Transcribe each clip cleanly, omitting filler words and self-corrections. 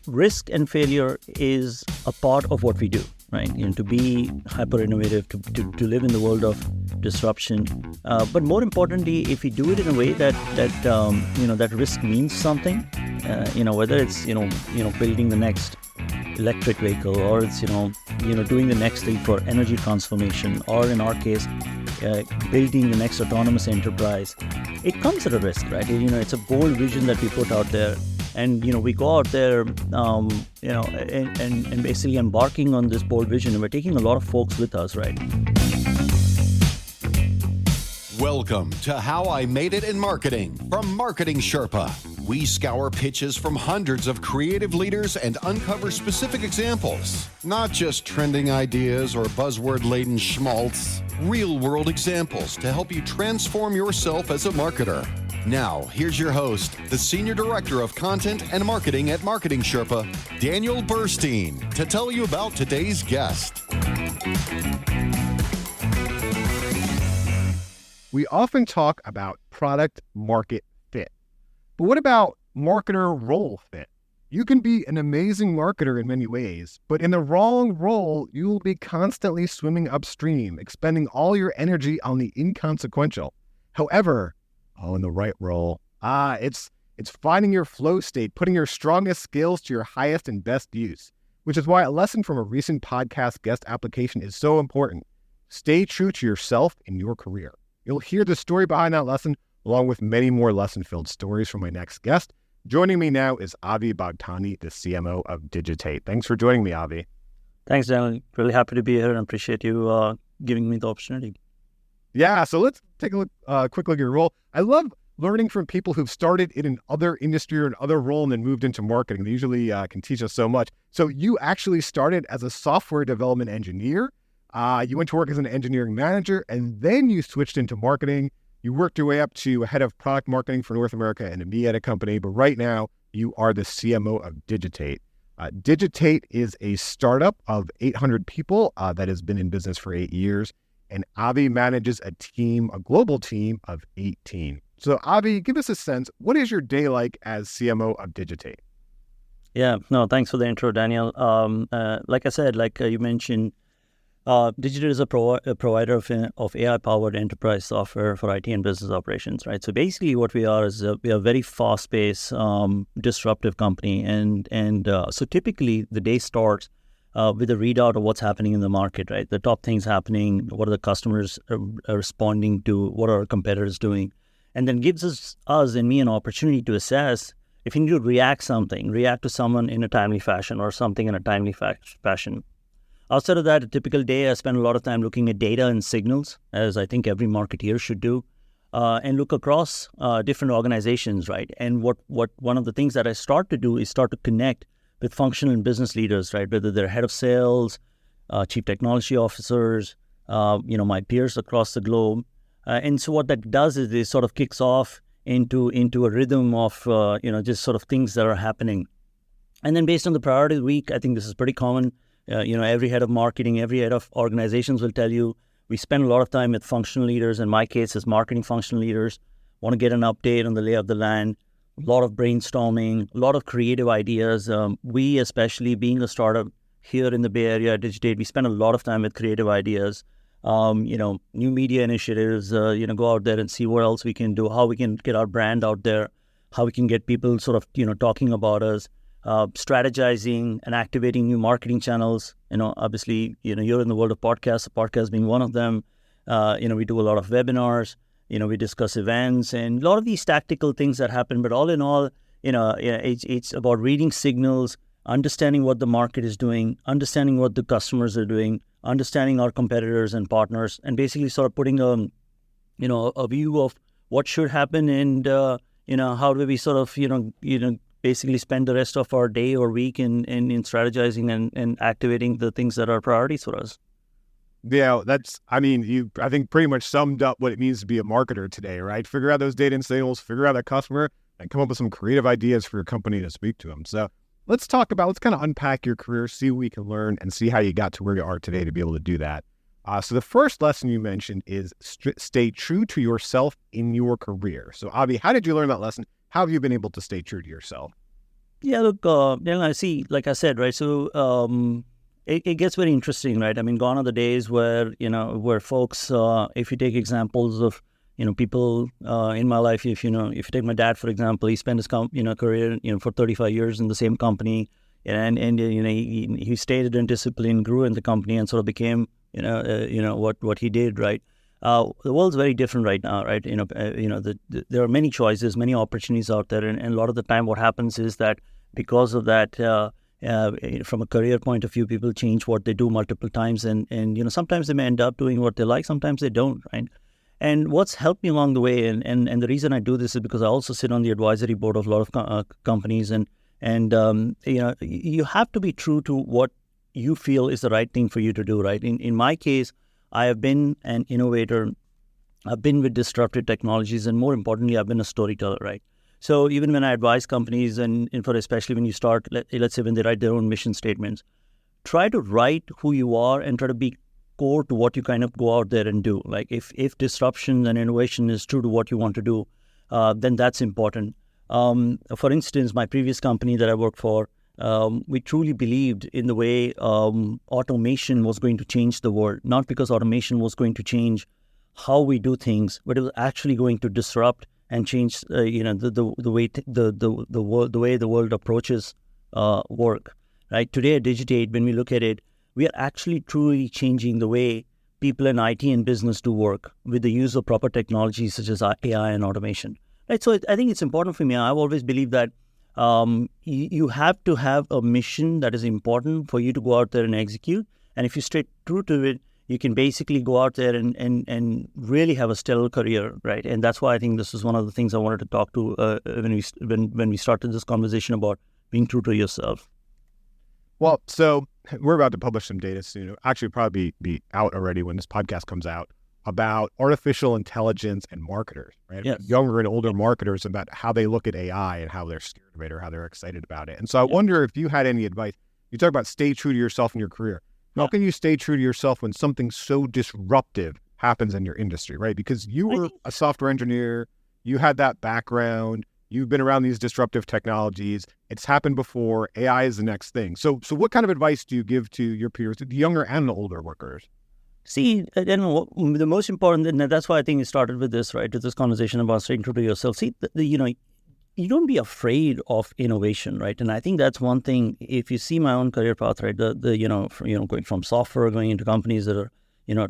risk and failure is a part of what we do, right? To be hyper innovative, to live in the world of disruption. But more importantly, if we do it in a way that risk means something, whether it's building the next electric vehicle, or it's doing the next thing for energy transformation, or in our case, building the next autonomous enterprise, it comes at a risk, right? It's a bold vision that we put out there, and we go out there, and basically embarking on this bold vision, and we're taking a lot of folks with us, right? Welcome to How I Made It in Marketing from Marketing Sherpa. We scour pitches from hundreds of creative leaders and uncover specific examples, not just trending ideas or buzzword-laden schmaltz, real-world examples to help you transform yourself as a marketer. Now, here's your host, the Senior Director of Content and Marketing at Marketing Sherpa, Daniel Burstein, to tell you about today's guest. We often talk about product market fit, but what about marketer role fit? You can be an amazing marketer in many ways, but in the wrong role, you will be constantly swimming upstream, expending all your energy on the inconsequential. However, in the right role, it's finding your flow state, putting your strongest skills to your highest and best use, which is why a lesson from a recent podcast guest application is so important. Stay true to yourself in your career. You'll hear the story behind that lesson, along with many more lesson-filled stories from my next guest. Joining me now is Avi Bhagtani, the CMO of Digitate. Thanks for joining me, Avi. Thanks, Daniel. Really happy to be here and appreciate you giving me the opportunity. Yeah, so let's take a quick look at your role. I love learning from people who've started in another industry or another role and then moved into marketing. They usually can teach us so much. So you actually started as a software development engineer. You went to work as an engineering manager, and then you switched into marketing. You worked your way up to head of product marketing for North America and EMEA at a company, but right now you are the CMO of Digitate. Digitate is a startup of 800 people that has been in business for 8 years, and Avi manages a global team of 18. So Avi, give us a sense, what is your day like as CMO of Digitate? Yeah, no, thanks for the intro, Daniel. Like I said, you mentioned, Digitate is a provider of AI-powered enterprise software for IT and business operations, right? So basically what we are is we are a very fast-paced, disruptive company. And so typically the day starts with a readout of what's happening in the market, right? The top things happening, what are the customers responding to, what are our competitors doing? And then gives us and me an opportunity to assess if you need to react to someone in a timely fashion or something in a timely fashion. Outside of that, a typical day, I spend a lot of time looking at data and signals, as I think every marketeer should do, and look across different organizations, right? And what one of the things that I start to do is start to connect with functional and business leaders, right? Whether they're head of sales, chief technology officers, my peers across the globe. And so what that does is it sort of kicks off into a rhythm of, just sort of things that are happening. And then based on the priority of the week, I think this is pretty common. Every head of marketing, every head of organizations will tell you, we spend a lot of time with functional leaders. In my case, as marketing functional leaders, want to get an update on the lay of the land, a lot of brainstorming, a lot of creative ideas. We, especially being a startup here in the Bay Area at Digitate, we spend a lot of time with creative ideas, new media initiatives, go out there and see what else we can do, how we can get our brand out there, how we can get people sort of, talking about us. Strategizing and activating new marketing channels. Obviously, you're in the world of podcasts, the podcast being one of them. We do a lot of webinars, we discuss events and a lot of these tactical things that happen. But all in all, it's about reading signals, understanding what the market is doing, understanding what the customers are doing, understanding our competitors and partners, and basically sort of putting a view of what should happen and, how do we sort of, basically spend the rest of our day or week in strategizing and activating the things that are priorities for us. Yeah, you, I think, pretty much summed up what it means to be a marketer today, right? Figure out those data and signals, figure out that customer, and come up with some creative ideas for your company to speak to them. So let's kind of unpack your career, see what we can learn, and see how you got to where you are today to be able to do that. So the first lesson you mentioned is stay true to yourself in your career. So Avi, how did you learn that lesson? How have you been able to stay true to yourself? Yeah, look, I see, like I said, right? So it gets very interesting, right? I mean, gone are the days where, where folks, if you take examples of, people in my life, if you take my dad, for example, he spent his, career, for 35 years in the same company, and he stayed in discipline, grew in the company, and sort of became, what he did, right? The world's very different right now, right? There are many choices, many opportunities out there, and a lot of the time, what happens is that because of that, from a career point of view, people change what they do multiple times, and sometimes they may end up doing what they like, sometimes they don't, right? And what's helped me along the way, and the reason I do this is because I also sit on the advisory board of a lot of companies, and you have to be true to what you feel is the right thing for you to do, right? In my case, I have been an innovator. I've been with disruptive technologies, and more importantly, I've been a storyteller, right? So even when I advise companies, and for especially when you start, let's say when they write their own mission statements, try to write who you are and try to be core to what you kind of go out there and do. Like if disruption and innovation is true to what you want to do, then that's important. For instance, my previous company that I worked for, we truly believed in the way automation was going to change the world, not because automation was going to change how we do things, but it was actually going to disrupt and change, the way the world approaches work. Right today at Digitate, when we look at it, we are actually truly changing the way people in IT and business do work with the use of proper technologies such as AI and automation. Right, so I think it's important for me. I've always believed that you have to have a mission that is important for you to go out there and execute. And if you stay true to it, you can basically go out there and really have a stellar career, right? And that's why I think this is one of the things I wanted to talk to when we started this conversation about being true to yourself. Well, so we're about to publish some data soon. It'll actually probably be out already when this podcast comes out, about artificial intelligence and marketers, right? Yes. Younger and older marketers, about how they look at AI and how they're scared of it or how they're excited about it. And so I wonder if you had any advice. You talk about stay true to yourself in your career. How can you stay true to yourself when something so disruptive happens in your industry, right? Because you were a software engineer, you had that background, you've been around these disruptive technologies. It's happened before. AI is the next thing. So what kind of advice do you give to your peers, the younger and the older workers? See, the most important, and that's why I think you started with this, right? With this conversation about staying true to yourself. See, you don't be afraid of innovation, right? And I think that's one thing. If you see my own career path, right, going from software, going into companies that are,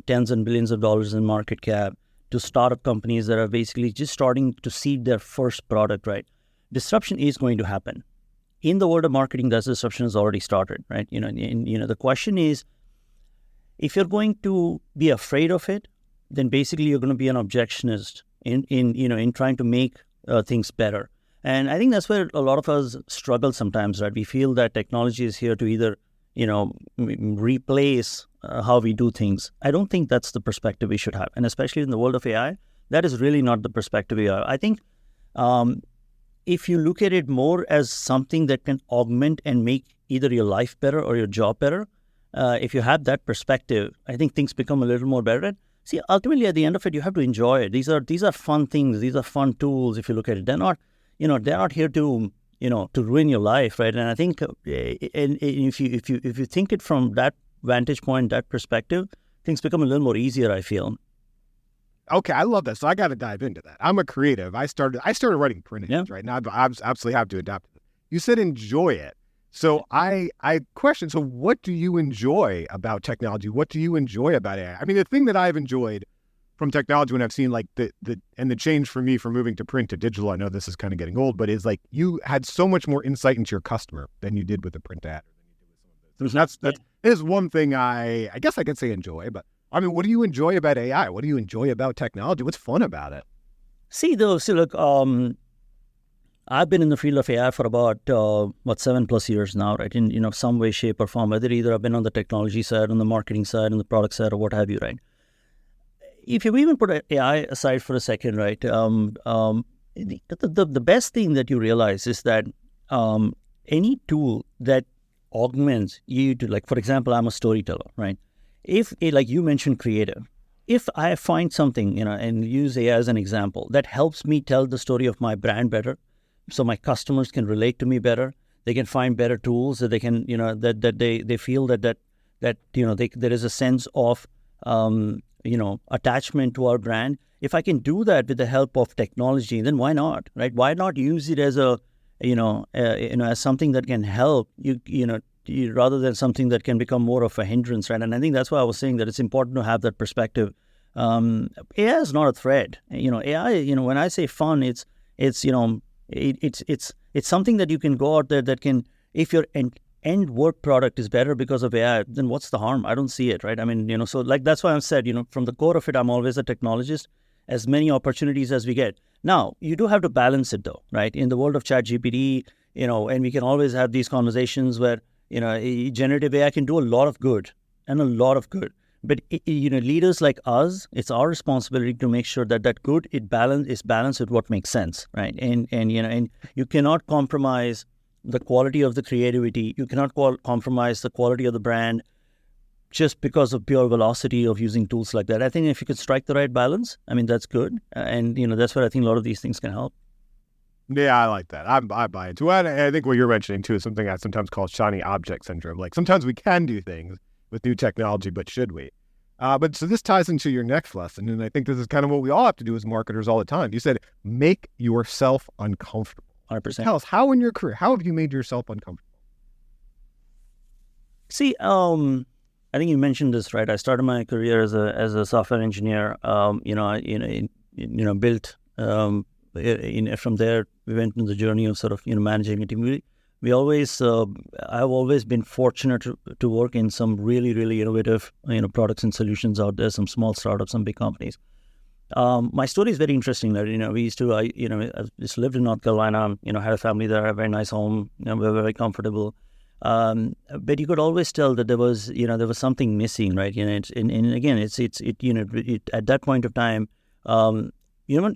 tens and billions of dollars in market cap, to startup companies that are basically just starting to seed their first product, right? Disruption is going to happen. In the world of marketing, that disruption has already started, right? The question is, if you're going to be afraid of it, then basically you're going to be an objectionist in trying to make things better. And I think that's where a lot of us struggle sometimes, right? We feel that technology is here to either, replace how we do things. I don't think that's the perspective we should have. And especially in the world of AI, that is really not the perspective we have. I think if you look at it more as something that can augment and make either your life better or your job better, if you have that perspective, I think things become a little more better. See, ultimately, at the end of it, you have to enjoy it. These are fun things. These are fun tools. If you look at it, they're not here to ruin your life, right? And I think, and if you think it from that vantage point, that perspective, things become a little more easier, I feel. Okay, I love that. So I got to dive into that. I'm a creative. I started writing print ads, right? Now I absolutely have to adapt it. You said enjoy it. So I question, so what do you enjoy about technology? What do you enjoy about AI? I mean, the thing that I've enjoyed from technology when I've seen like the change for me from moving to print to digital, I know this is kind of getting old, but is like you had so much more insight into your customer than you did with the print ad. That is one thing I guess I could say enjoy, but I mean, what do you enjoy about AI? What do you enjoy about technology? What's fun about it? Look, I've been in the field of AI for about 7+ years now, right? In some way, shape, or form. Whether either I've been on the technology side, on the marketing side, on the product side, or what have you, right? If you even put AI aside for a second, right? The best thing that you realize is that any tool that augments you to, like, for example, I'm a storyteller, right? If, like you mentioned, creative. If I find something, and use AI as an example, that helps me tell the story of my brand better, so my customers can relate to me better, they can find better tools, that they can, that they feel that there is a sense of, attachment to our brand. If I can do that with the help of technology, then why not, right? Why not use it as as something that can help you, rather than something that can become more of a hindrance, right? And I think that's why I was saying that it's important to have that perspective. AI is not a threat. AI, when I say fun, it's something that you can go out there that can, if your end work product is better because of AI, then what's the harm? I don't see it, right? I mean, so like that's why I've said, from the core of it, I'm always a technologist. As many opportunities as we get. Now, you do have to balance it though, right? In the world of ChatGPT, and we can always have these conversations where, generative AI can do a lot of good. But, leaders like us, it's our responsibility to make sure that good is balanced with what makes sense, right? And you cannot compromise the quality of the creativity. You cannot compromise the quality of the brand just because of pure velocity of using tools like that. I think if you could strike the right balance, I mean, that's good. And, that's where I think a lot of these things can help. Yeah, I like that. I buy into it. And I think what you're mentioning too is something I sometimes call shiny object syndrome. Like sometimes we can do things with new technology, but should we? But so this ties into your next lesson. And I think this is kind of what we all have to do as marketers all the time. You said, make yourself uncomfortable. 100%. Tell us, how in your career, how have you made yourself uncomfortable? See, I think you mentioned this, right? I started my career as a software engineer. Built. From there, we went on the journey of sort of managing a team. I've always been fortunate to work in some really, really innovative products and solutions out there. Some small startups, some big companies. My story is very interesting. That we used to, I just lived in North Carolina. Had a family there, a very nice home. We were very comfortable. But you could always tell that there was something missing, right? It's at that point of time, you're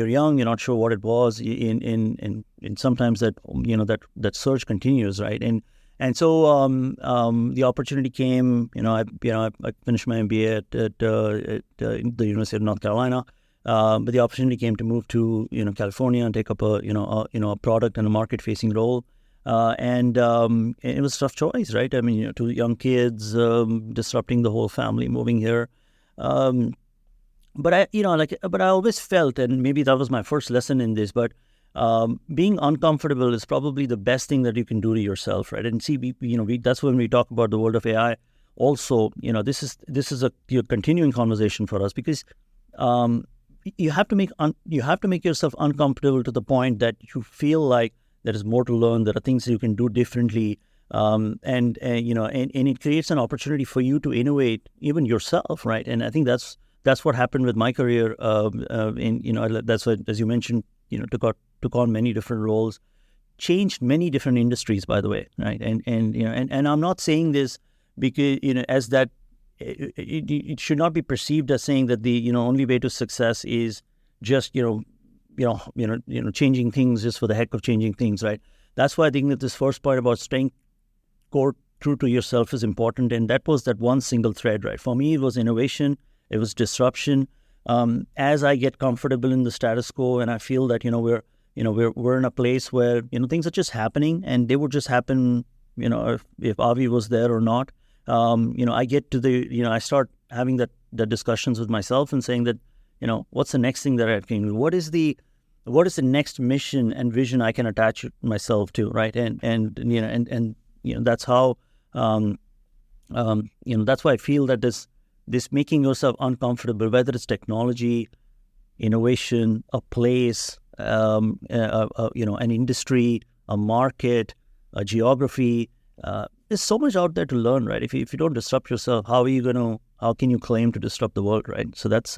young, you're not sure what it was, and sometimes that search continues, right? And so the opportunity came. I finished my MBA at the University of North Carolina, but the opportunity came to move to California and take up a product and a market facing role. And it was a tough choice, right? I mean, two young kids, disrupting the whole family, moving here. But I always felt, and maybe that was my first lesson in this, but being uncomfortable is probably the best thing that you can do to yourself, right? And see, that's when we talk about the world of AI. Also, this is a continuing conversation for us, because you have to make yourself uncomfortable to the point that you feel like there is more to learn. There are things you can do differently, and it creates an opportunity for you to innovate even yourself, right? And I think that's what happened with my career. That's what, as you mentioned, took on many different roles, changed many different industries, by the way, right? And I'm not saying this because as that it should not be perceived as saying that the only way to success is just changing things just for the heck of changing things, right? That's why I think that this first point about staying core true to yourself is important, and that was that one single thread, right? For me, it was innovation, it was disruption. As I get comfortable in the status quo, and I feel that we're in a place where things are just happening, and they would just happen, if Avi was there or not. I get to I start having that discussions with myself and saying that, what's the next thing that I can do? What is the next mission and vision I can attach myself to, right? And that's how that's why I feel that this making yourself uncomfortable, whether it's technology, innovation, a place, an industry, a market, a geography. There's so much out there to learn, right? If you don't disrupt yourself, how can you claim to disrupt the world, right? So that's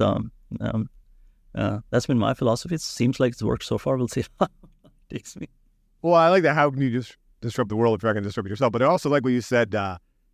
been my philosophy. It seems like it's worked so far. We'll see how it takes me. Well, I like that. How can you just disrupt the world if you're not going to disrupt yourself? But I also like what you said,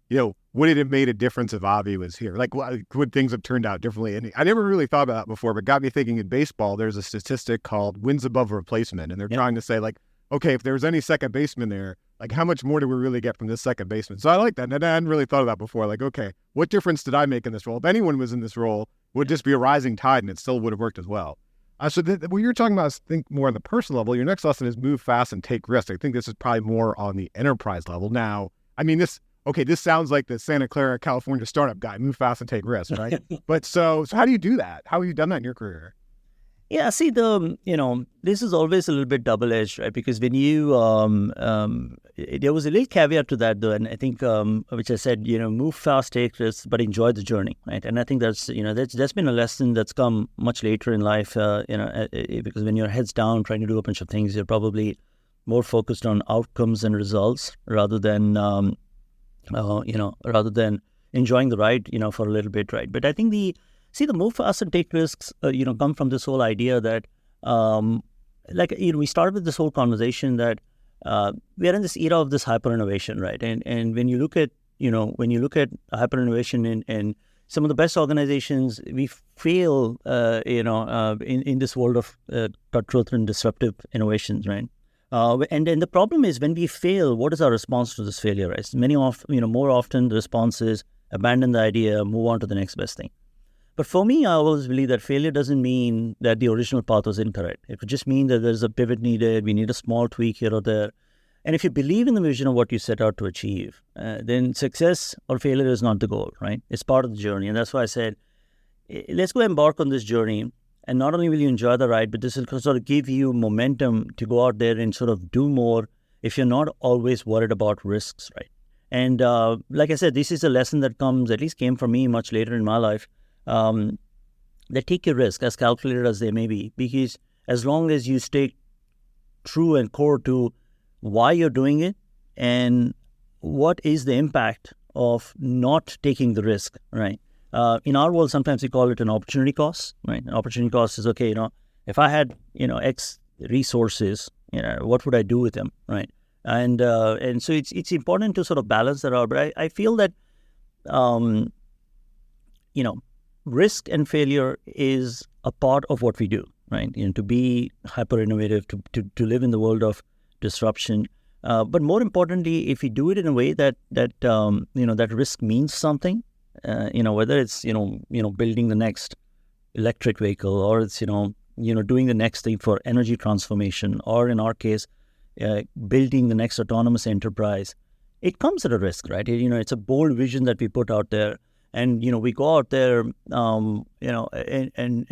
would it have made a difference if Avi was here? Like, would things have turned out differently? And I never really thought about that before, but got me thinking. In baseball, there's a statistic called wins above replacement. And they're trying to say, like, okay, if there's any second baseman there, like, how much more do we really get from this second baseman? So I like that. And I hadn't really thought of that before. Like, okay, what difference did I make in this role? If anyone was in this role, it would just be a rising tide and it still would have worked as well. What you're talking about is think more on the personal level. Your next lesson is move fast and take risks. I think this is probably more on the enterprise level. Now, I mean, this sounds like the Santa Clara, California startup guy, move fast and take risks, right? But so how do you do that? How have you done that in your career? Yeah, see, this is always a little bit double-edged, right? Because when you, there was a little caveat to that, though, and I think, which I said, move fast, take risks, but enjoy the journey, right? And I think that's been a lesson that's come much later in life, because when your head's down trying to do a bunch of things, you're probably more focused on outcomes and results rather than, rather than enjoying the ride, for a little bit, right? But I think the move fast and take risks, come from this whole idea that, we started with this whole conversation that we are in this era of this hyper innovation, right? And when you look at, hyper innovation and some of the best organizations, we fail, in this world of cutthroat and disruptive innovations, right? And the problem is when we fail, what is our response to this failure? Right? More often the response is abandon the idea, move on to the next best thing. But for me, I always believe that failure doesn't mean that the original path was incorrect. It could just mean that there's a pivot needed. We need a small tweak here or there. And if you believe in the vision of what you set out to achieve, then success or failure is not the goal, right? It's part of the journey. And that's why I said, let's go embark on this journey. And not only will you enjoy the ride, but this will sort of give you momentum to go out there and sort of do more if you're not always worried about risks, right? And like I said, this is a lesson that came from me much later in my life. That take your risk, as calculated as they may be, because as long as you stay true and core to why you're doing it and what is the impact of not taking the risk, right? In our world, sometimes we call it an opportunity cost, right? An opportunity cost is, okay, if I had, X resources, what would I do with them, right? And so it's important to sort of balance that out. But I feel that, risk and failure is a part of what we do, right? To be hyper innovative, to live in the world of disruption. But more importantly, if we do it in a way that risk means something, whether it's building the next electric vehicle, or it's doing the next thing for energy transformation, or in our case, building the next autonomous enterprise, it comes at a risk, right? It's a bold vision that we put out there. And, we go out there, and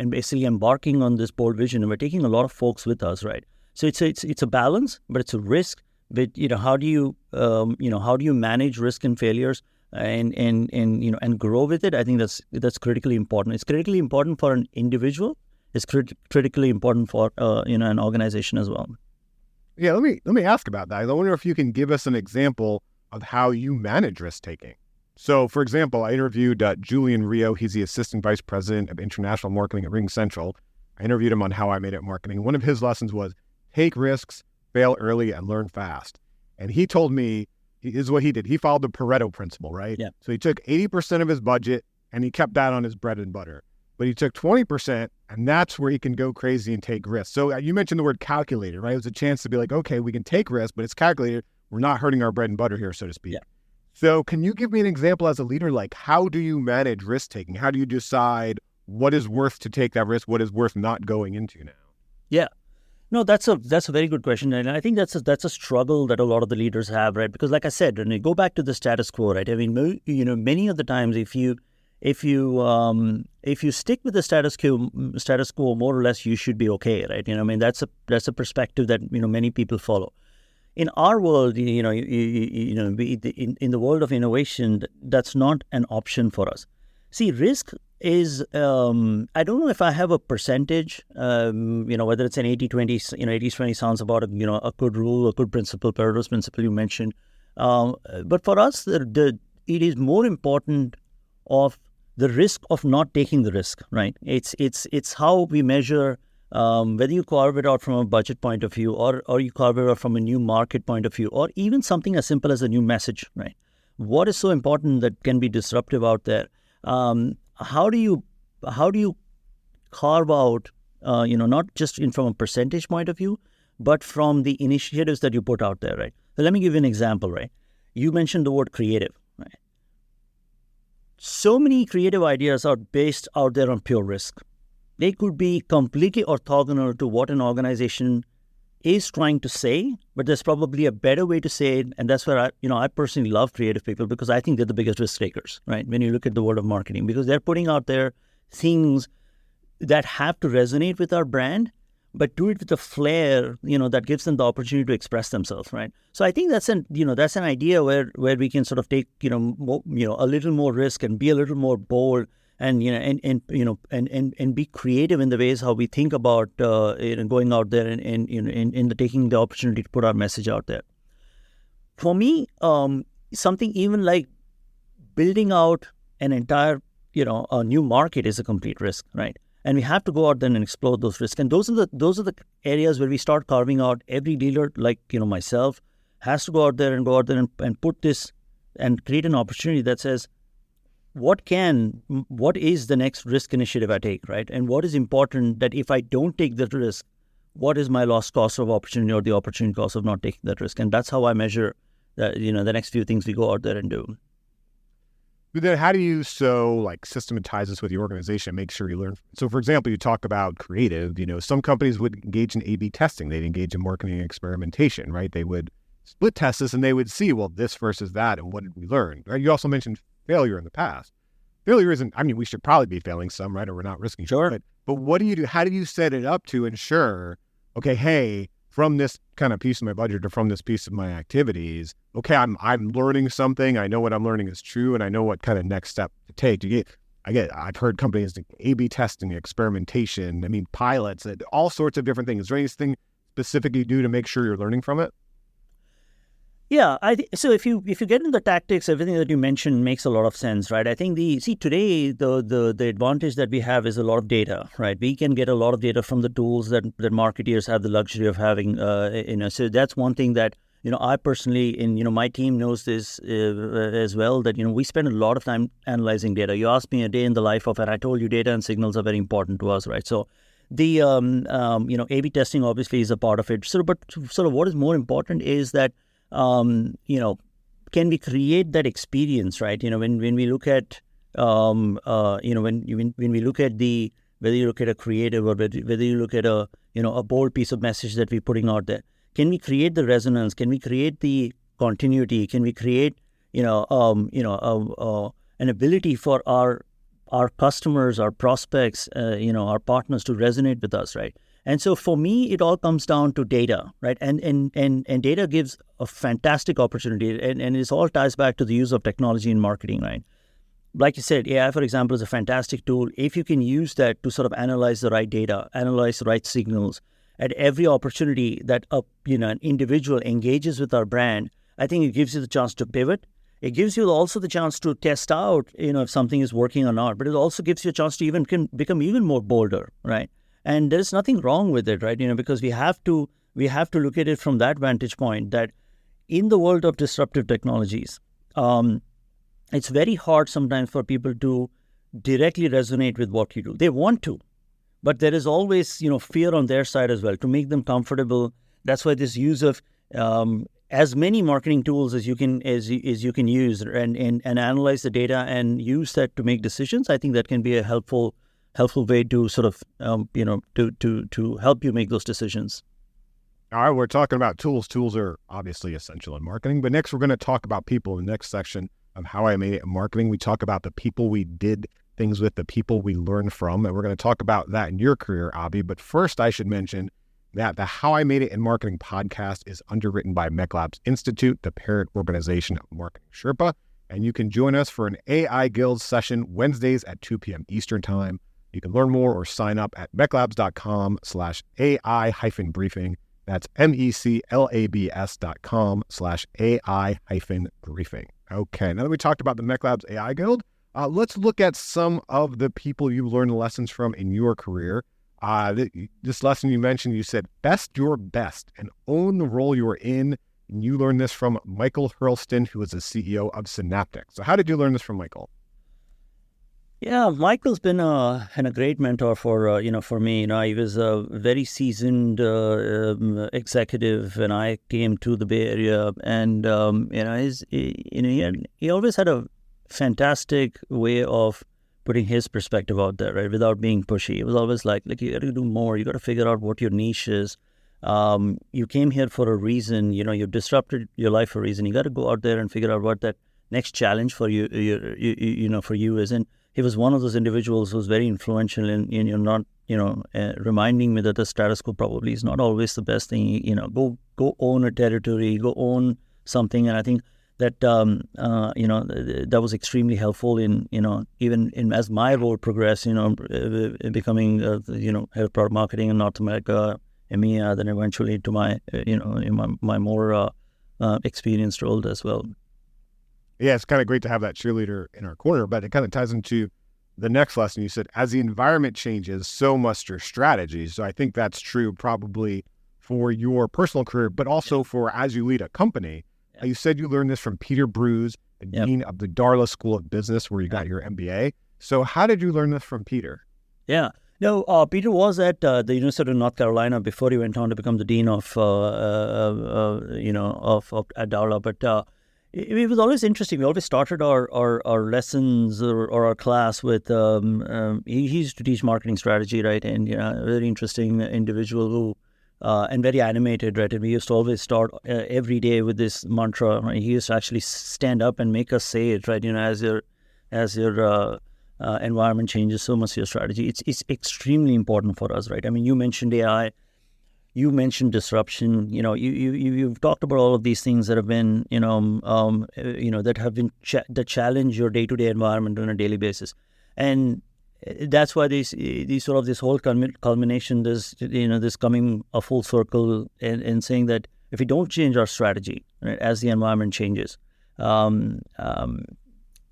basically embarking on this bold vision, and we're taking a lot of folks with us, right? So it's a balance, but it's a risk. But, how do you manage risk and failures and grow with it? I think that's critically important. It's critically important for an individual. It's critically important for, an organization as well. Yeah, let me ask about that. I wonder if you can give us an example of how you manage risk taking. So, for example, I interviewed Julian Rio. He's the Assistant Vice President of International Marketing at RingCentral. I interviewed him on How I Made It Marketing. One of his lessons was take risks, fail early, and learn fast. And he told me, this is what he did. He followed the Pareto principle, right? Yeah. So he took 80% of his budget and he kept that on his bread and butter. But he took 20%, and that's where he can go crazy and take risks. So you mentioned the word calculated, right? It was a chance to be like, okay, we can take risks, but it's calculated. We're not hurting our bread and butter here, so to speak. Yeah. So can you give me an example as a leader? Like, how do you manage risk taking? How do you decide what is worth to take that risk? What is worth not going into now? Yeah. No, that's a very good question. And I think that's a struggle that a lot of the leaders have, right? Because like I said, when you go back to the status quo, right? I mean, many of the times if you stick with the status quo, more or less, you should be okay, right? That's a perspective that, many people follow. In our world, in the world of innovation, that's not an option for us. See, risk is, I don't know if I have a percentage, whether it's an 80-20, 80-20 sounds about, a good rule, a good principle, Pareto's principle you mentioned. But for us, it is more important of the risk of not taking the risk, right? It's how we measure whether you carve it out from a budget point of view or you carve it out from a new market point of view, or even something as simple as a new message, right? What is so important that can be disruptive out there? How do you carve out, not just from a percentage point of view, but from the initiatives that you put out there, right? So let me give you an example, right? You mentioned the word creative, right? So many creative ideas are based out there on pure risk. they could be completely orthogonal to what an organization is trying to say, but there's probably a better way to say it. And that's where I personally love creative people, because I think they're the biggest risk takers, right? When you look at the world of marketing, because they're putting out there things that have to resonate with our brand, but do it with a flair, that gives them the opportunity to express themselves, right? So I think that's an idea where we can sort of take, a little more risk and be a little more bold, and be creative in the ways how we think about going out there and taking the opportunity to put our message out there. For me, something even like building out an entire a new market is a complete risk, right? And we have to go out there and explore those risks. And those are the areas where we start carving out. Every dealer, like myself, has to go out there and put this and create an opportunity that says, what is the next risk initiative I take, right? And what is important that if I don't take that risk, what is my lost cost of opportunity or the opportunity cost of not taking that risk? And that's how I measure that, the next few things we go out there and do. But then how do you systematize this with your organization, make sure you learn? So for example, you talk about creative, some companies would engage in A/B testing. They'd engage in marketing experimentation, right? They would split test this and they would see, well, this versus that, and what did we learn? Right? You also mentioned failure in the past. Failure isn't, we should probably be failing some, right? Or we're not risking. Sure. But what do you do? How do you set it up to ensure, okay, hey, from this kind of piece of my budget or from this piece of my activities, okay, I'm learning something. I know what I'm learning is true, and I know what kind of next step to take. I've heard companies do A/B testing, experimentation, pilots, all sorts of different things. Is there anything specific you do to make sure you're learning from it? Yeah, so. If you get into the tactics, everything that you mentioned makes a lot of sense, right? I think today the advantage that we have is a lot of data, right? We can get a lot of data from the tools that marketeers have the luxury of having. So that's one thing that I personally, and my team knows this as well, that we spend a lot of time analyzing data. You asked me a day in the life of it. I told you data and signals are very important to us, right? So the A/B testing obviously is a part of it. But what is more important is that can we create that experience, right? When we look at, when we look at whether you look at a creative or whether you look at a bold piece of message that we're putting out there, can we create the resonance? Can we create the continuity? Can we create, an ability for our customers, our prospects, our partners to resonate with us, right? And so for me, it all comes down to data, right? And data gives a fantastic opportunity, and it all ties back to the use of technology in marketing, right? Like you said, AI, for example, is a fantastic tool. If you can use that to sort of analyze the right data, analyze the right signals at every opportunity that an individual engages with our brand, I think it gives you the chance to pivot. It gives you also the chance to test out, if something is working or not. But it also gives you a chance to become even more bolder, right? And there's nothing wrong with it, right? Because we have to look at it from that vantage point, that in the world of disruptive technologies, it's very hard sometimes for people to directly resonate with what you do. They want to, but there is always, fear on their side as well to make them comfortable. That's why this use of as many marketing tools as you can use and analyze the data and use that to make decisions. I think that can be a helpful way to sort of, to help you make those decisions. All right, we're talking about tools. Tools are obviously essential in marketing, but next we're going to talk about people. In the next section of How I Made It in Marketing, we talk about the people we did things with, the people we learned from, and we're going to talk about that in your career, Abhi. But first, I should mention that the How I Made It in Marketing podcast is underwritten by MechLabs Institute, the parent organization of Marketing Sherpa, and you can join us for an AI Guild session Wednesdays at 2 p.m. Eastern Time. You can learn more or sign up at mechlabs.com/AI-briefing. That's MECLABS.com/AI-briefing. Okay, now that we talked about the MechLabs AI Guild, let's look at some of the people you learned lessons from in your career. This lesson you mentioned, you said, best your best and own the role you're in. And you learned this from Michael Hurlston, who is the CEO of Synaptic. So how did you learn this from Michael? Yeah, Michael's been a great mentor for me. He was a very seasoned executive when I came to the Bay Area, and he always had a fantastic way of putting his perspective out there, right, without being pushy. It was always like you got to do more. You got to figure out what your niche is. You came here for a reason. You've disrupted your life for a reason. You got to go out there and figure out what that next challenge for you for you is. And he was one of those individuals who was very influential in not reminding me that the status quo probably is not always the best thing. Go own a territory, go own something. And I think that that was extremely helpful in even in as my role progressed. Becoming head of product marketing in North America, EMEA, then eventually to my my more experienced role as well. Yeah, it's kind of great to have that cheerleader in our corner, but it kind of ties into the next lesson. You said, as the environment changes, so must your strategy. So I think that's true probably for your personal career, but also for as you lead a company. Yeah. You said you learned this from Peter Bruce, the dean of the Darla School of Business, where you got your MBA. So how did you learn this from Peter? Yeah. No, Peter was at the University of North Carolina before he went on to become the dean of at Darla. But it was always interesting. We always started our lessons or our class with he used to teach marketing strategy, right? And a very interesting individual who and very animated, right? And we used to always start every day with this mantra. Right? He used to actually stand up and make us say it, right? As your environment changes, so much your strategy. It's extremely important for us, right? I mean, you mentioned AI. You mentioned disruption. You've talked about all of these things that have been, that have been that challenge your day-to-day environment on a daily basis, and that's why this whole culmination, this coming a full circle, and saying that if we don't change our strategy, right, as the environment changes,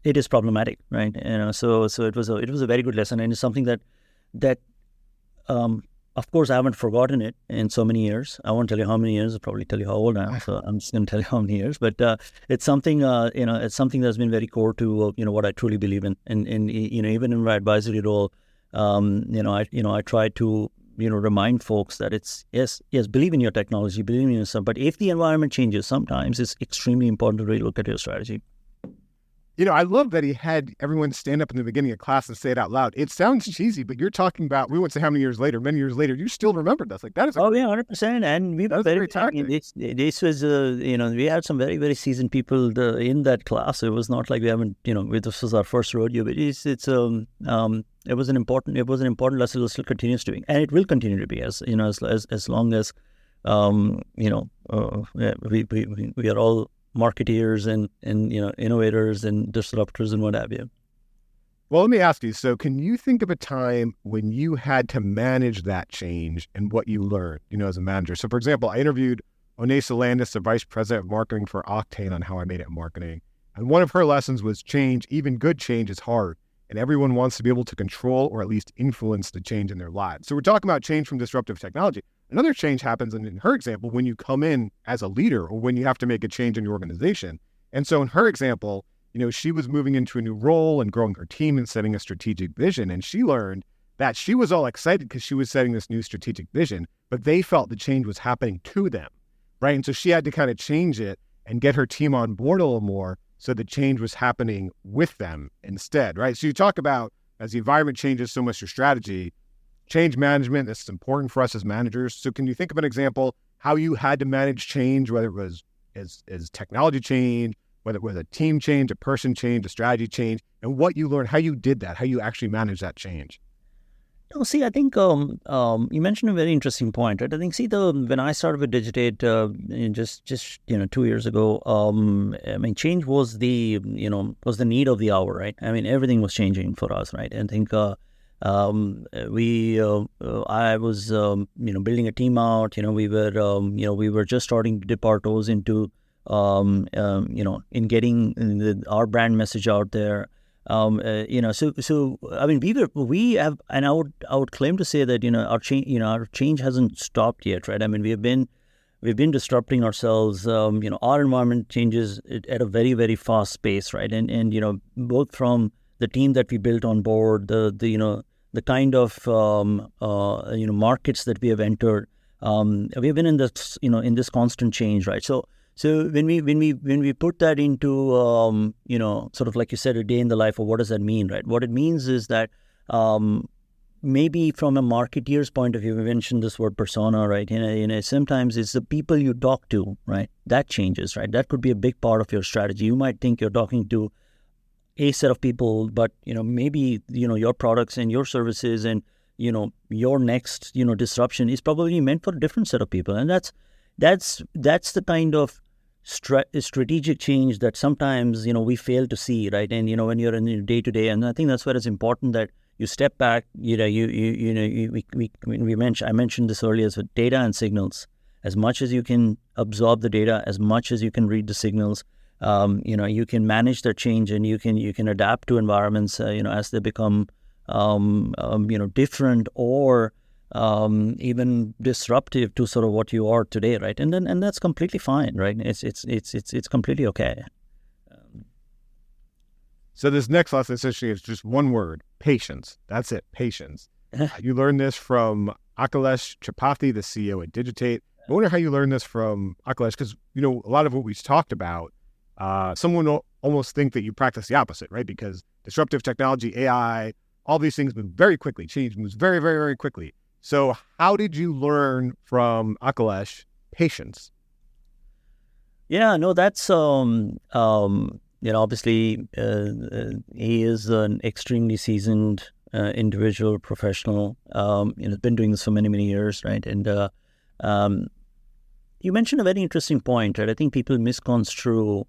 it is problematic, right? So it was a very good lesson, and it's something that. Of course, I haven't forgotten it in so many years. I won't tell you how many years. I'll probably tell you how old I am. So I'm just going to tell you how many years. But it's something, it's something that's been very core to, what I truly believe in. And even in my advisory role, I try to, remind folks that it's, yes, believe in your technology, believe in yourself. But if the environment changes, sometimes it's extremely important to really look at your strategy. I love that he had everyone stand up in the beginning of class and say it out loud. It sounds cheesy, but you're talking about, we won't say how many years later, you still remembered this. Like that is. 100%. And we were very tactic. This was, we had some very, very seasoned people in that class. It was not like we haven't, this was our first rodeo, but it was an important lesson that still continues to be, and it will continue to be as long as, we are all marketeers and innovators and disruptors and what have you. Well, let me ask you, so can you think of a time when you had to manage that change and what you learned, as a manager? So for example, I interviewed Onesa Landis, the vice president of marketing for Octane, on How I Made It in Marketing. And one of her lessons was change, even good change, is hard. And everyone wants to be able to control or at least influence the change in their lives. So we're talking about change from disruptive technology. Another change happens, in her example, when you come in as a leader or when you have to make a change in your organization. And so in her example, she was moving into a new role and growing her team and setting a strategic vision. And she learned that she was all excited because she was setting this new strategic vision, but they felt the change was happening to them, right? And so she had to kind of change it and get her team on board a little more so the change was happening with them instead, right? So you talk about, as the environment changes, so much your strategy. Change management, this is important for us as managers. So can you think of an example how you had to manage change, whether it was as technology change, whether it was a team change, a person change, a strategy change, and what you learned, how you did that, how you actually managed that change? I think you mentioned a very interesting point, right? I think, when I started with Digitate just 2 years ago, change was the need of the hour, right? I mean, everything was changing for us, right? And I think I was building a team out. We were just starting to dip our toes into in getting our brand message out there. So I mean, we have, and I would claim to say that our change hasn't stopped yet, right? I mean, we've been disrupting ourselves. Our environment changes at a very, very fast pace, right? And both from the team that we built on board, the kind of markets that we have entered, we have been in this constant change, right? So So when we put that into sort of like you said, a day in the life, or what does that mean, right? What it means is that maybe from a marketeer's point of view, we mentioned this word persona, right? Sometimes it's the people you talk to, right? That changes, right? That could be a big part of your strategy. You might think you're talking to a set of people, but maybe your products and your services and your next disruption is probably meant for a different set of people, and that's the kind of strategic change that sometimes we fail to see, right? And when you're in your day to day, and I think that's where it's important that you step back. I mentioned this earlier, as with data and signals. As much as you can absorb the data, as much as you can read the signals, you can manage their change, and you can adapt to environments, as they become different or even disruptive to sort of what you are today, right? And that's completely fine, right? It's completely okay. So this next lesson essentially is just one word: patience. That's it, patience. You learned this from Akhilesh Tripathi, the CEO at Digitate. I wonder how you learned this from Akhilesh, because a lot of what we've talked about, someone will almost think that you practice the opposite, right? Because disruptive technology, AI, all these things move very quickly. Change moves very, very, very quickly. So how did you learn from Akhilesh patience? Yeah, no, that's obviously he is an extremely seasoned individual, professional. Been doing this for many, many years, right? And you mentioned a very interesting point, right? I think people misconstrue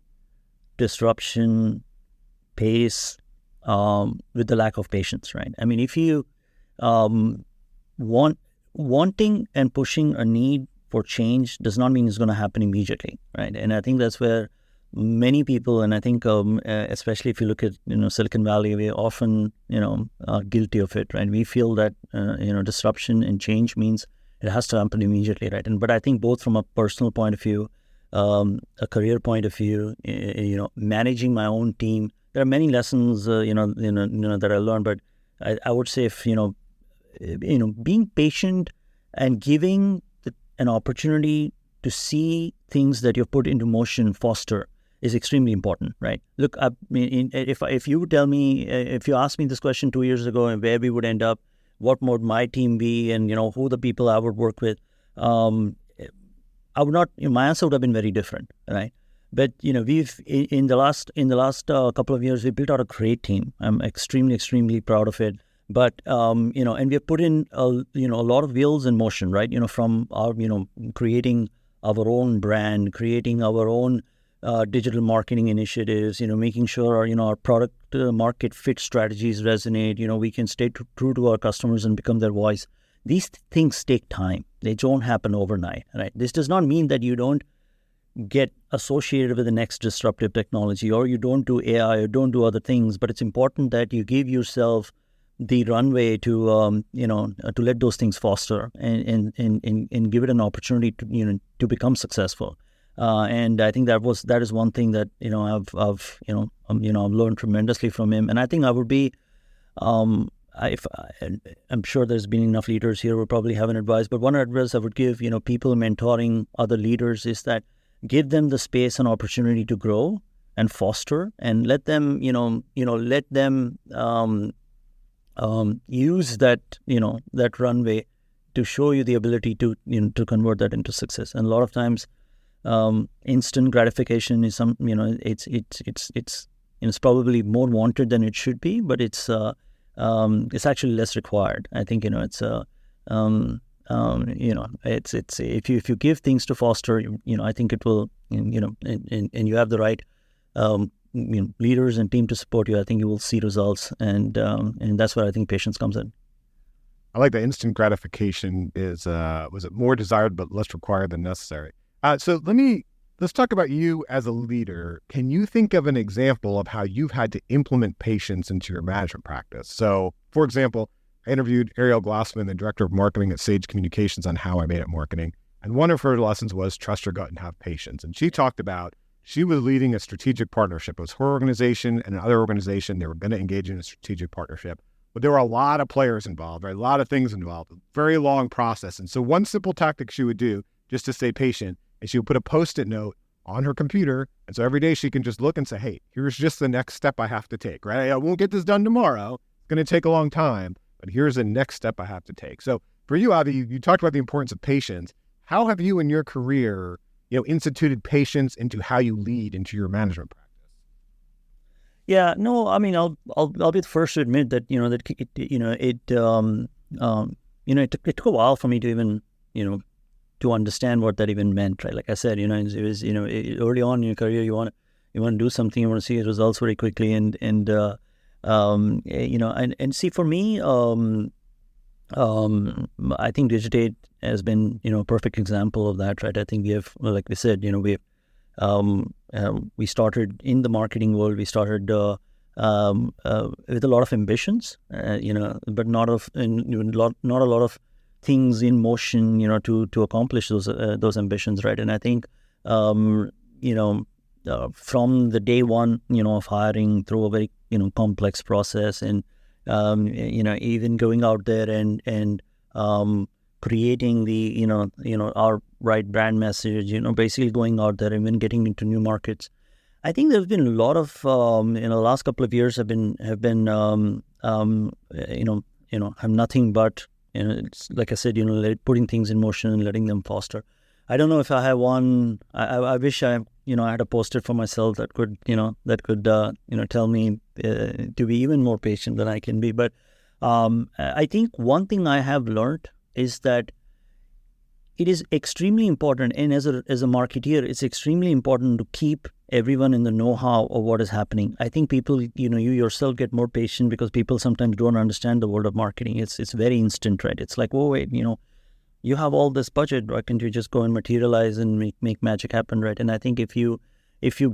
disruption, pace, with the lack of patience, right? I mean, if you wanting and pushing a need for change does not mean it's going to happen immediately, right? And I think that's where many people, and I think especially if you look at Silicon Valley, we often are guilty of it, right? We feel that disruption and change means it has to happen immediately, right? But I think both from a personal point of view, a career point of view, managing my own team, there are many lessons that I learned. But I would say if being patient and giving an opportunity to see things that you've put into motion faster is extremely important, right? Look, I mean, if you tell me, if you asked me this question 2 years ago and where we would end up, what would my team be, and who the people I would work with, I would not. My answer would have been very different, right? But we've in the last couple of years, we built out a great team. I'm extremely proud of it. But and we have put in a lot of wheels in motion, right? From our creating our own brand, creating our own digital marketing initiatives, making sure our product market fit strategies resonate. We can stay true to our customers and become their voice. These things take time. They don't happen overnight, right? This does not mean that you don't get associated with the next disruptive technology, or you don't do AI, or don't do other things. But it's important that you give yourself the runway to let those things foster and give it an opportunity to become successfI'm learned tremendously from him. And I think I would be I'm sure there's been enough leaders here who probably haven't advised, but one advice I would give people mentoring other leaders is that give them the space and opportunity to grow and foster, and let them use that runway to show you the ability to to convert that into success. And a lot of times instant gratification is it's probably more wanted than it should be, but it's actually less required. I think it's if you give things to foster, I think it will, and you have the right leaders and team to support you, I think you will see results, and that's where I think patience comes in. I like that instant gratification is was it more desired but less required than necessary. So let's talk about you as a leader. Can you think of an example of how you've had to implement patience into your management practice? So, for example, I interviewed Ariel Glassman, the director of marketing at Sage Communications, on How I Made It Marketing. And one of her lessons was trust your gut and have patience. And she talked about she was leading a strategic partnership. It was her organization and another organization. They were going to engage in a strategic partnership. But there were a lot of players involved, right? A lot of things involved, a very long process. And so one simple tactic she would do just to stay patient is she would put a Post-it note on her computer. And so every day she can just look and say, hey, here's just the next step I have to take, right? I won't get this done tomorrow. It's going to take a long time, but here's the next step I have to take. So for you, Avi, you talked about the importance of patience. How have you in your career, instituted patience into how you lead into your management practice? Yeah, no, I mean, I'll be the first to admit that it took a while for me to even to understand what that even meant, right? Like I said, it was early on in your career, you want to do something, you want to see results very quickly, and see, for me, I think Digitate has been a perfect example of that, right? I think we have, like we said, we started in the marketing world. We started with a lot of ambitions, but not a lot of things in motion, to accomplish those ambitions, right? And I think, from the day one, of hiring through a very complex process, and even going out there and creating the our right brand message, basically going out there and then getting into new markets. I think there's been a lot of the last couple of years have nothing but it's like I said, putting things in motion and letting them foster. I don't know if I have one. I wish I had a post-it for myself that could tell me to be even more patient than I can be. But I think one thing I have learned is that it is extremely important, and as a marketeer, it's extremely important to keep everyone in the know-how of what is happening. I think people, you yourself get more patient because people sometimes don't understand the world of marketing. It's very instant, right? It's like, oh wait, you have all this budget, why can't you just go and materialize and make magic happen, right? And I think if you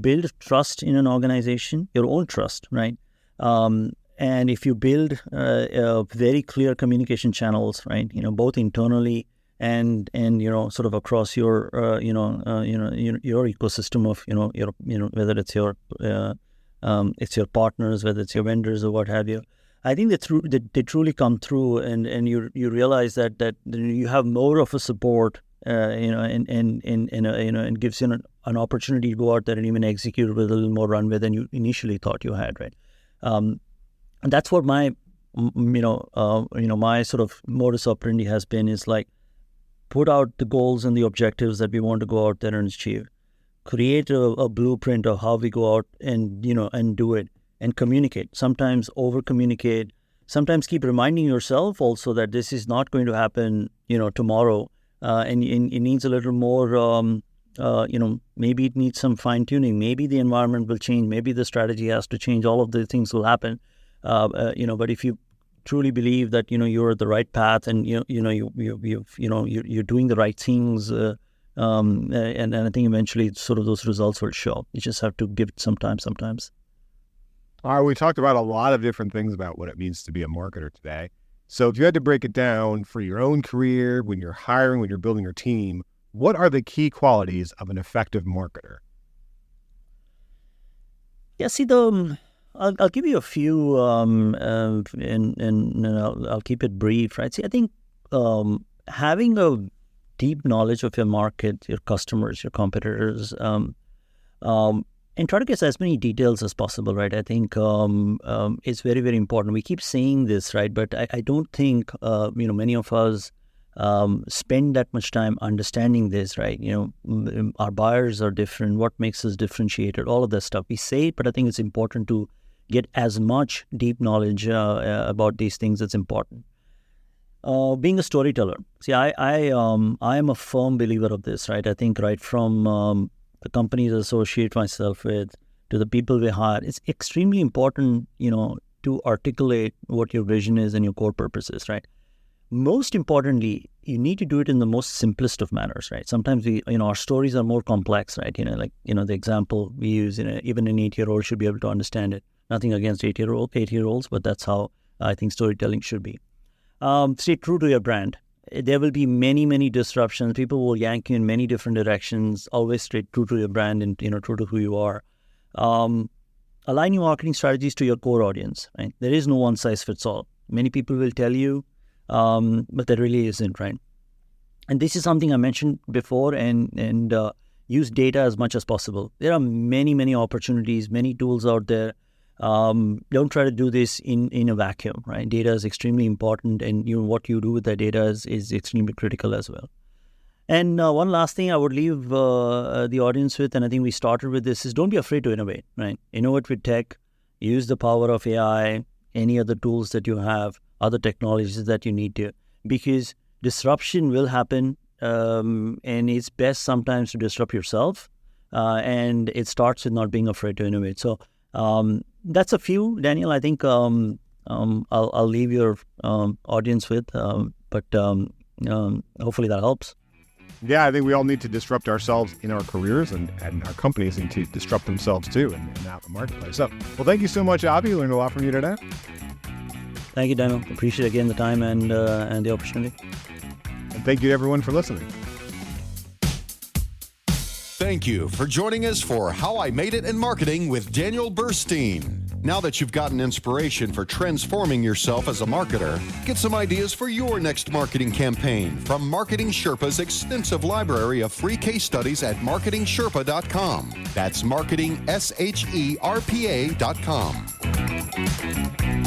build trust in an organization, your own trust, right? And if you build very clear communication channels, right? Both internally and sort of across your your ecosystem of whether it's your partners, whether it's your vendors or what have you. I think they truly come through, and you realize that you have more of a support, and gives you an opportunity to go out there and even execute with a little more runway than you initially thought you had, right? And that's what my my sort of modus operandi has been, is like, put out the goals and the objectives that we want to go out there and achieve, create a blueprint of how we go out and and do it, and communicate. Sometimes over communicate, sometimes keep reminding yourself also that this is not going to happen tomorrow, and it needs a little more maybe it needs some fine tuning, maybe the environment will change, maybe the strategy has to change, all of the things will happen. But if you truly believe that you're at the right path, and you're doing the right things, and I think eventually sort of those results will show. You just have to give it some time sometimes. All right, we talked about a lot of different things about what it means to be a marketer today. So if you had to break it down for your own career, when you're hiring, when you're building your team, what are the key qualities of an effective marketer? Yeah, see, I'll give you a few, and I'll keep it brief, right? See, I think having a deep knowledge of your market, your customers, your competitors, and try to get as many details as possible, right? I think it's very, very important. We keep saying this, right? But I don't think, many of us spend that much time understanding this, right? Our buyers are different. What makes us differentiated? All of that stuff. We say it, but I think it's important to get as much deep knowledge about these things. It's important. Being a storyteller. See, I am a firm believer of this, right? I think right from the companies I associate myself with to the people we hire, it's extremely important, to articulate what your vision is and your core purpose is, right? Most importantly, you need to do it in the most simplest of manners, right? Sometimes our stories are more complex, right? The example we use, even an 8-year-old should be able to understand it. Nothing against 8-year-olds, but that's how I think storytelling should be. Stay true to your brand. There will be many, many disruptions. People will yank you in many different directions. Always stay true to your brand and true to who you are. Align your marketing strategies to your core audience. Right? There is no one size fits all. Many people will tell you, but there really isn't, right? And this is something I mentioned before, and use data as much as possible. There are many, many opportunities, many tools out there. Don't try to do this in a vacuum, right? Data is extremely important, and what you do with that data is extremely critical as well. And one last thing I would leave the audience with, and I think we started with this, is don't be afraid to innovate, right? Innovate with tech, use the power of AI, any other tools that you have, other technologies that you need to, because disruption will happen, and it's best sometimes to disrupt yourself, and it starts with not being afraid to innovate. So that's a few, Daniel, I think I'll leave your audience with, but hopefully that helps. Yeah, I think we all need to disrupt ourselves in our careers, and our companies need to disrupt themselves too and out in the marketplace. So, well, thank you so much, Avi. Learned a lot from you today. Thank you, Daniel. Appreciate again the time and the opportunity. And thank you, everyone, for listening. Thank you for joining us for How I Made It in Marketing with Daniel Burstein. Now that you've gotten inspiration for transforming yourself as a marketer, get some ideas for your next marketing campaign from Marketing Sherpa's extensive library of free case studies at marketingsherpa.com. That's marketingsherpa.com.